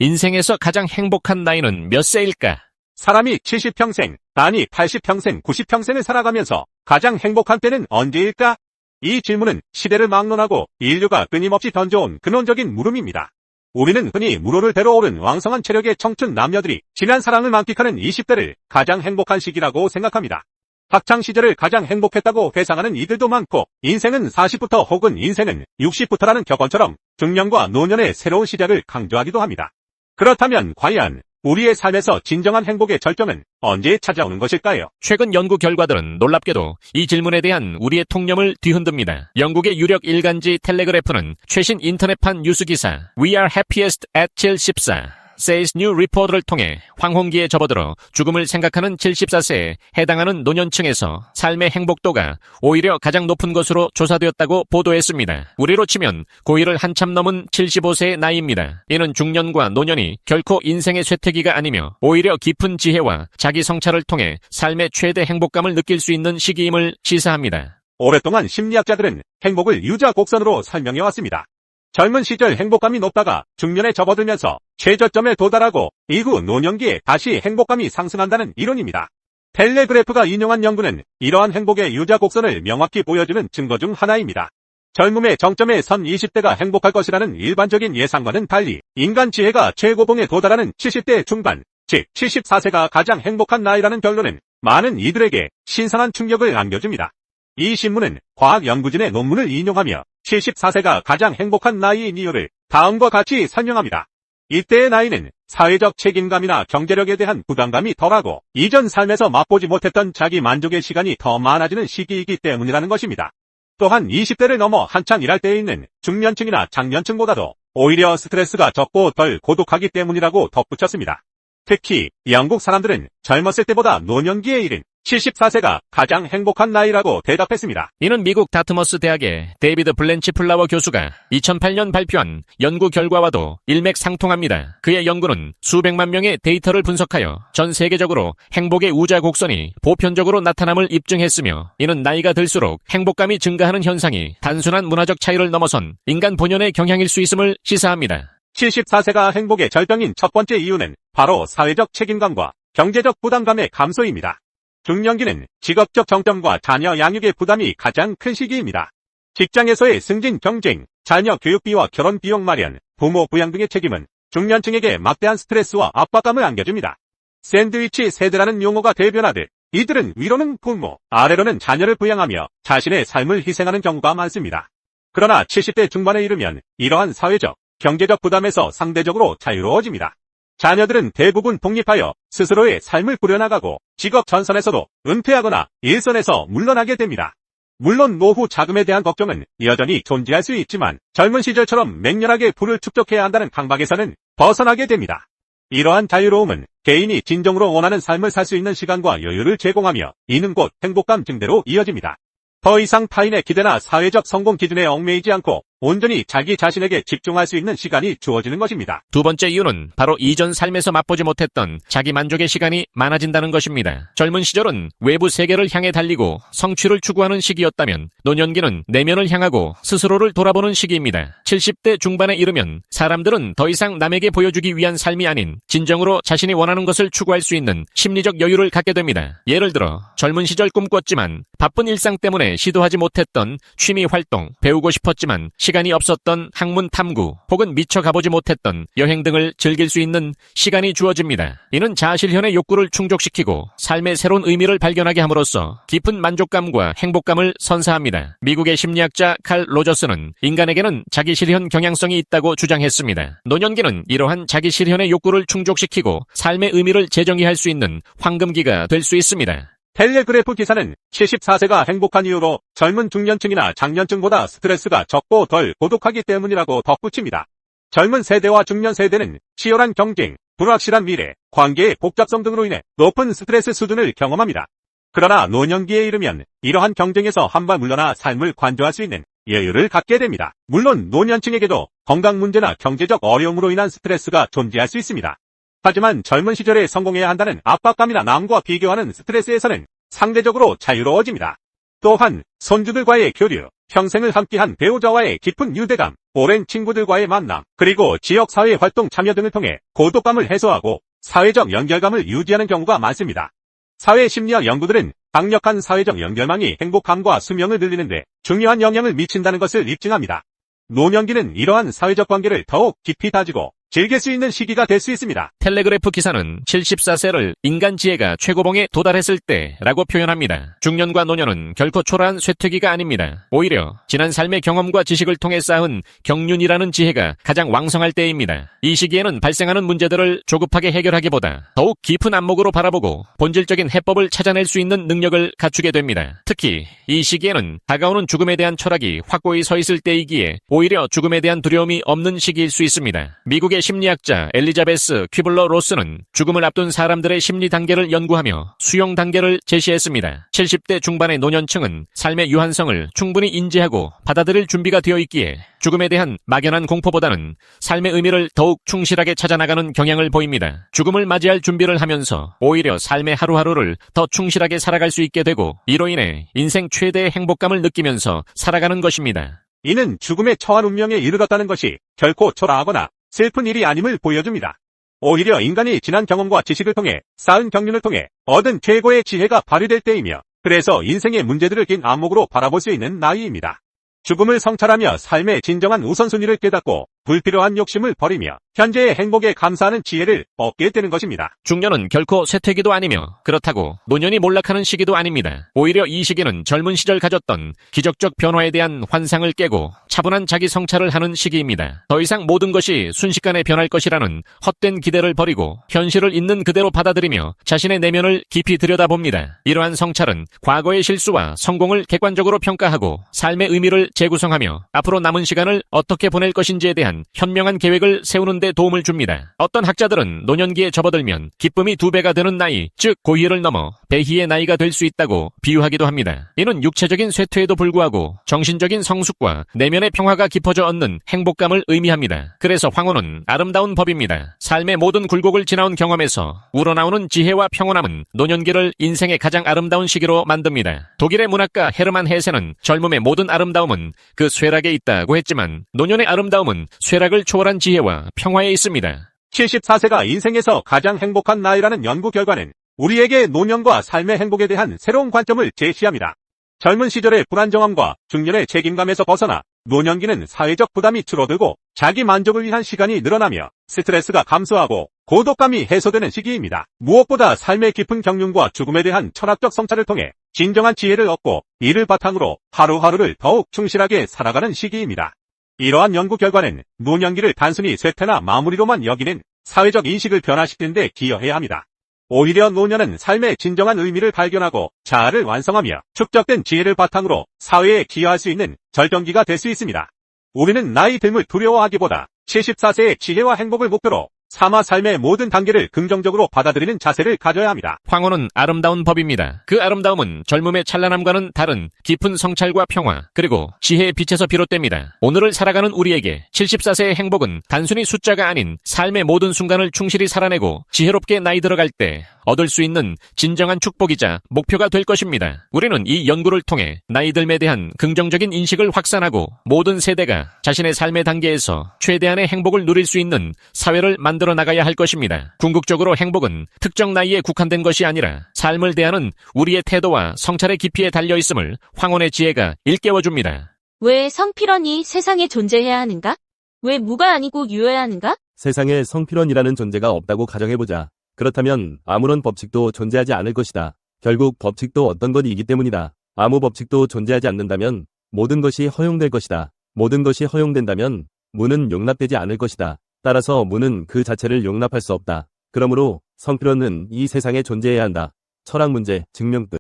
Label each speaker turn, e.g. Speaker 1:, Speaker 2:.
Speaker 1: 인생에서 가장 행복한 나이는 몇 세일까?
Speaker 2: 사람이 70평생, 아니 80평생, 90평생을 살아가면서 가장 행복한 때는 언제일까? 이 질문은 시대를 막론하고 인류가 끊임없이 던져온 근원적인 물음입니다. 우리는 흔히 물오를 대로 오른 왕성한 체력의 청춘 남녀들이 진한 사랑을 만끽하는 20대를 가장 행복한 시기라고 생각합니다. 학창시절을 가장 행복했다고 회상하는 이들도 많고, 인생은 40부터 혹은 인생은 60부터라는 격언처럼 중년과 노년의 새로운 시작을 강조하기도 합니다. 그렇다면 과연 우리의 삶에서 진정한 행복의 절정은 언제 찾아오는 것일까요?
Speaker 1: 최근 연구 결과들은 놀랍게도 이 질문에 대한 우리의 통념을 뒤흔듭니다. 영국의 유력 일간지 텔레그래프는 최신 인터넷판 뉴스기사 We are happiest at 74 says new report를 통해 황혼기에 접어들어 죽음을 생각하는 74세에 해당하는 노년층에서 삶의 행복도가 오히려 가장 높은 것으로 조사되었다고 보도했습니다. 우리로 치면 고일을 한참 넘은 75세의 나이입니다. 이는 중년과 노년이 결코 인생의 쇠퇴기가 아니며 오히려 깊은 지혜와 자기 성찰을 통해 삶의 최대 행복감을 느낄 수 있는 시기임을 시사합니다.
Speaker 2: 오랫동안 심리학자들은 행복을 유자곡선으로 설명해왔습니다. 젊은 시절 행복감이 높다가 중년에 접어들면서 최저점에 도달하고 이후 노년기에 다시 행복감이 상승한다는 이론입니다. 텔레그래프가 인용한 연구는 이러한 행복의 유자곡선을 명확히 보여주는 증거 중 하나입니다. 젊음의 정점에 선 20대가 행복할 것이라는 일반적인 예상과는 달리 인간 지혜가 최고봉에 도달하는 70대 중반, 즉 74세가 가장 행복한 나이라는 결론은 많은 이들에게 신선한 충격을 안겨줍니다. 이 신문은 과학연구진의 논문을 인용하며 74세가 가장 행복한 나이인 이유를 다음과 같이 설명합니다. 이때의 나이는 사회적 책임감이나 경제력에 대한 부담감이 덜하고 이전 삶에서 맛보지 못했던 자기 만족의 시간이 더 많아지는 시기이기 때문이라는 것입니다. 또한 20대를 넘어 한창 일할 때에 있는 중년층이나 장년층보다도 오히려 스트레스가 적고 덜 고독하기 때문이라고 덧붙였습니다. 특히 영국 사람들은 젊었을 때보다 노년기에 이른 74세가 가장 행복한 나이라고 대답했습니다.
Speaker 1: 이는 미국 다트머스 대학의 데이비드 블렌치 플라워 교수가 2008년 발표한 연구 결과와도 일맥상통합니다. 그의 연구는 수백만 명의 데이터를 분석하여 전 세계적으로 행복의 우자곡선이 보편적으로 나타남을 입증했으며, 이는 나이가 들수록 행복감이 증가하는 현상이 단순한 문화적 차이를 넘어선 인간 본연의 경향일 수 있음을 시사합니다.
Speaker 2: 74세가 행복의 절정인 첫 번째 이유는 바로 사회적 책임감과 경제적 부담감의 감소입니다. 중년기는 직업적 정점과 자녀 양육의 부담이 가장 큰 시기입니다. 직장에서의 승진 경쟁, 자녀 교육비와 결혼 비용 마련, 부모 부양 등의 책임은 중년층에게 막대한 스트레스와 압박감을 안겨줍니다. 샌드위치 세대라는 용어가 대변하듯 이들은 위로는 부모, 아래로는 자녀를 부양하며 자신의 삶을 희생하는 경우가 많습니다. 그러나 70대 중반에 이르면 이러한 사회적, 경제적 부담에서 상대적으로 자유로워집니다. 자녀들은 대부분 독립하여 스스로의 삶을 꾸려나가고 직업 전선에서도 은퇴하거나 일선에서 물러나게 됩니다. 물론 노후 자금에 대한 걱정은 여전히 존재할 수 있지만 젊은 시절처럼 맹렬하게 부를 축적해야 한다는 강박에서는 벗어나게 됩니다. 이러한 자유로움은 개인이 진정으로 원하는 삶을 살 수 있는 시간과 여유를 제공하며 이는 곧 행복감 증대로 이어집니다. 더 이상 타인의 기대나 사회적 성공 기준에 얽매이지 않고 온전히 자기 자신에게 집중할 수 있는 시간이 주어지는 것입니다.
Speaker 1: 두 번째 이유는 바로 이전 삶에서 맛보지 못했던 자기 만족의 시간이 많아진다는 것입니다. 젊은 시절은 외부 세계를 향해 달리고 성취를 추구하는 시기였다면 노년기는 내면을 향하고 스스로를 돌아보는 시기입니다. 70대 중반에 이르면 사람들은 더 이상 남에게 보여주기 위한 삶이 아닌 진정으로 자신이 원하는 것을 추구할 수 있는 심리적 여유를 갖게 됩니다. 예를 들어 젊은 시절 꿈꿨지만 바쁜 일상 때문에 시도하지 못했던 취미 활동, 배우고 싶었지만 시간이 없었던 학문 탐구, 혹은 미처 가보지 못했던 여행 등을 즐길 수 있는 시간이 주어집니다. 이는 자아실현의 욕구를 충족시키고 삶의 새로운 의미를 발견하게 함으로써 깊은 만족감과 행복감을 선사합니다. 미국의 심리학자 칼 로저스는 인간에게는 자기실현 경향성이 있다고 주장했습니다. 노년기는 이러한 자기실현의 욕구를 충족시키고 삶의 의미를 재정의할 수 있는 황금기가 될 수 있습니다.
Speaker 2: 텔레그래프 기사는 74세가 행복한 이유로 젊은 중년층이나 장년층보다 스트레스가 적고 덜 고독하기 때문이라고 덧붙입니다. 젊은 세대와 중년 세대는 치열한 경쟁, 불확실한 미래, 관계의 복잡성 등으로 인해 높은 스트레스 수준을 경험합니다. 그러나 노년기에 이르면 이러한 경쟁에서 한 발 물러나 삶을 관조할 수 있는 여유를 갖게 됩니다. 물론 노년층에게도 건강 문제나 경제적 어려움으로 인한 스트레스가 존재할 수 있습니다. 하지만 젊은 시절에 성공해야 한다는 압박감이나 남과 비교하는 스트레스에서는 상대적으로 자유로워집니다. 또한 손주들과의 교류, 평생을 함께한 배우자와의 깊은 유대감, 오랜 친구들과의 만남, 그리고 지역사회 활동 참여 등을 통해 고독감을 해소하고 사회적 연결감을 유지하는 경우가 많습니다. 사회심리학 연구들은 강력한 사회적 연결망이 행복감과 수명을 늘리는 데 중요한 영향을 미친다는 것을 입증합니다. 노년기는 이러한 사회적 관계를 더욱 깊이 다지고 즐길 수 있는 시기가 될 수 있습니다.
Speaker 1: 텔레그래프 기사는 74세를 인간 지혜가 최고봉에 도달했을 때라고 표현합니다. 중년과 노년은 결코 초라한 쇠퇴기가 아닙니다. 오히려 지난 삶의 경험과 지식을 통해 쌓은 경륜이라는 지혜가 가장 왕성할 때입니다. 이 시기에는 발생하는 문제들을 조급하게 해결하기보다 더욱 깊은 안목으로 바라보고 본질적인 해법을 찾아낼 수 있는 능력을 갖추게 됩니다. 특히 이 시기에는 다가오는 죽음에 대한 철학이 확고히 서 있을 때이기에 오히려 죽음에 대한 두려움이 없는 시기일 수 있습니다. 미국의 심리학자 엘리자베스 퀴블러 로스는 죽음을 앞둔 사람들의 심리 단계를 연구하며 수용 단계를 제시했습니다. 70대 중반의 노년층은 삶의 유한성을 충분히 인지하고 받아들일 준비가 되어 있기에 죽음에 대한 막연한 공포보다는 삶의 의미를 더욱 충실하게 찾아나가는 경향을 보입니다. 죽음을 맞이할 준비를 하면서 오히려 삶의 하루하루를 더 충실하게 살아갈 수 있게 되고 이로 인해 인생 최대의 행복감을 느끼면서 살아가는 것입니다.
Speaker 2: 이는 죽음에 처한 운명에 이르렀다는 것이 결코 초라하거나 슬픈 일이 아님을 보여줍니다. 오히려 인간이 지난 경험과 지식을 통해 쌓은 경륜을 통해 얻은 최고의 지혜가 발휘될 때이며 그래서 인생의 문제들을 긴 안목으로 바라볼 수 있는 나이입니다. 죽음을 성찰하며 삶의 진정한 우선순위를 깨닫고 불필요한 욕심을 버리며 현재의 행복에 감사하는 지혜를 얻게 되는 것입니다.
Speaker 1: 중년은 결코 쇠퇴기도 아니며 그렇다고 노년이 몰락하는 시기도 아닙니다. 오히려 이 시기는 젊은 시절 가졌던 기적적 변화에 대한 환상을 깨고 차분한 자기 성찰을 하는 시기입니다. 더 이상 모든 것이 순식간에 변할 것이라는 헛된 기대를 버리고 현실을 있는 그대로 받아들이며 자신의 내면을 깊이 들여다봅니다. 이러한 성찰은 과거의 실수와 성공을 객관적으로 평가하고 삶의 의미를 재구성하며 앞으로 남은 시간을 어떻게 보낼 것인지에 대한 현명한 계획을 세우는 데 도움을 줍니다. 어떤 학자들은 노년기에 접어들면 기쁨이 2배가 되는 나이, 즉 고희를 넘어 배희의 나이가 될 수 있다고 비유하기도 합니다. 이는 육체적인 쇠퇴에도 불구하고 정신적인 성숙과 내면의 평화가 깊어져 얻는 행복감을 의미합니다. 그래서 황혼은 아름다운 법입니다. 삶의 모든 굴곡을 지나온 경험에서 우러나오는 지혜와 평온함은 노년기를 인생의 가장 아름다운 시기로 만듭니다. 독일의 문학가 헤르만 헤세는 젊음의 모든 아름다움은 그 쇠락에 있다고 했지만 노년의 아름다움은 쇠락을 초월한 지혜와 평화에 있습니다.
Speaker 2: 74세가 인생에서 가장 행복한 나이라는 연구 결과는 우리에게 노년과 삶의 행복에 대한 새로운 관점을 제시합니다. 젊은 시절의 불안정함과 중년의 책임감에서 벗어나 노년기는 사회적 부담이 줄어들고 자기 만족을 위한 시간이 늘어나며 스트레스가 감소하고 고독감이 해소되는 시기입니다. 무엇보다 삶의 깊은 경륜과 죽음에 대한 철학적 성찰을 통해 진정한 지혜를 얻고 이를 바탕으로 하루하루를 더욱 충실하게 살아가는 시기입니다. 이러한 연구 결과는 노년기를 단순히 쇠퇴나 마무리로만 여기는 사회적 인식을 변화시키는 데 기여해야 합니다. 오히려 노년은 삶의 진정한 의미를 발견하고 자아를 완성하며 축적된 지혜를 바탕으로 사회에 기여할 수 있는 절정기가 될 수 있습니다. 우리는 나이 듦을 두려워하기보다 74세의 지혜와 행복을 목표로 삼아 삶의 모든 단계를 긍정적으로 받아들이는 자세를 가져야 합니다.
Speaker 1: 황혼은 아름다운 법입니다. 그 아름다움은 젊음의 찬란함과는 다른 깊은 성찰과 평화, 그리고 지혜의 빛에서 비롯됩니다. 오늘을 살아가는 우리에게 74세의 행복은 단순히 숫자가 아닌 삶의 모든 순간을 충실히 살아내고 지혜롭게 나이 들어갈 때 얻을 수 있는 진정한 축복이자 목표가 될 것입니다. 우리는 이 연구를 통해 나이 듦에 대한 긍정적인 인식을 확산하고 모든 세대가 자신의 삶의 단계에서 최대한의 행복을 누릴 수 있는 사회를 만들어 나가야 할 것입니다. 궁극적으로 행복은 특정 나이에 국한된 것이 아니라 삶을 대하는 우리의 태도와 성찰의 깊이에 달려있음을 황혼의 지혜가 일깨워줍니다.
Speaker 3: 왜 성필원이 세상에 존재해야 하는가? 왜 무가 아니고 유여야 하는가?
Speaker 4: 세상에 성필원이라는 존재가 없다고 가정해보자. 그렇다면 아무런 법칙도 존재하지 않을 것이다. 결국 법칙도 어떤 것이기 때문이다. 아무 법칙도 존재하지 않는다면 모든 것이 허용될 것이다. 모든 것이 허용된다면 무는 용납되지 않을 것이다. 따라서 무는 그 자체를 용납할 수 없다. 그러므로 성필원은 이 세상에 존재해야 한다. 철학 문제, 증명 끝.